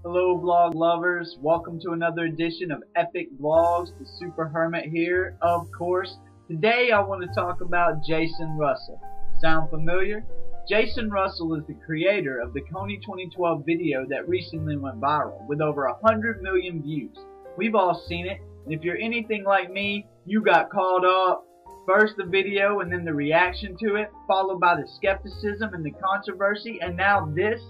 Hello vlog lovers, welcome to another edition of Epic Vlogs. The Super Hermit here, of course. Today I want to talk about Jason Russell. Sound familiar? Jason Russell is the creator of the Kony 2012 video that recently went viral with over 100 million views. We've all seen it, and if you're anything like me, you got caught up. First the video and then the reaction to it, followed by the skepticism and the controversy, and now this.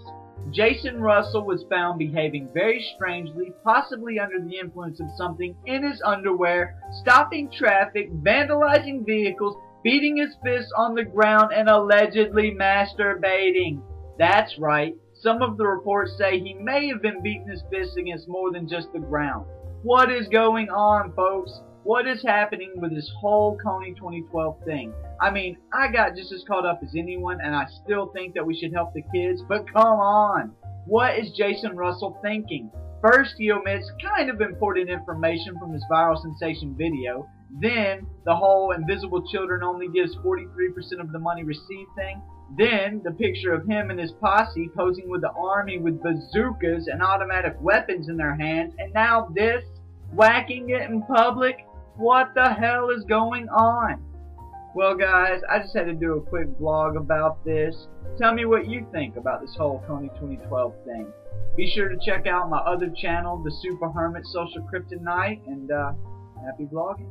Jason Russell was found behaving very strangely, possibly under the influence of something in his underwear, stopping traffic, vandalizing vehicles, beating his fists on the ground, and allegedly masturbating. That's right. Some of the reports say he may have been beating his fists against more than just the ground. What is going on, folks? What is happening with this whole Kony 2012 thing? I mean, I got just as caught up as anyone, and I still think that we should help the kids, but come on! What is Jason Russell thinking? First, he omits kind of important information from his viral sensation video. Then, the whole invisible children only gives 43% of the money received thing. Then, the picture of him and his posse posing with the army with bazookas and automatic weapons in their hands. And now this, whacking it in public. What the hell is going on? Well guys, I just had to do a quick vlog about this. Tell me what you think about this whole Kony 2012 thing. Be sure to check out my other channel, The Super Hermit Social Kryptonite, and happy vlogging.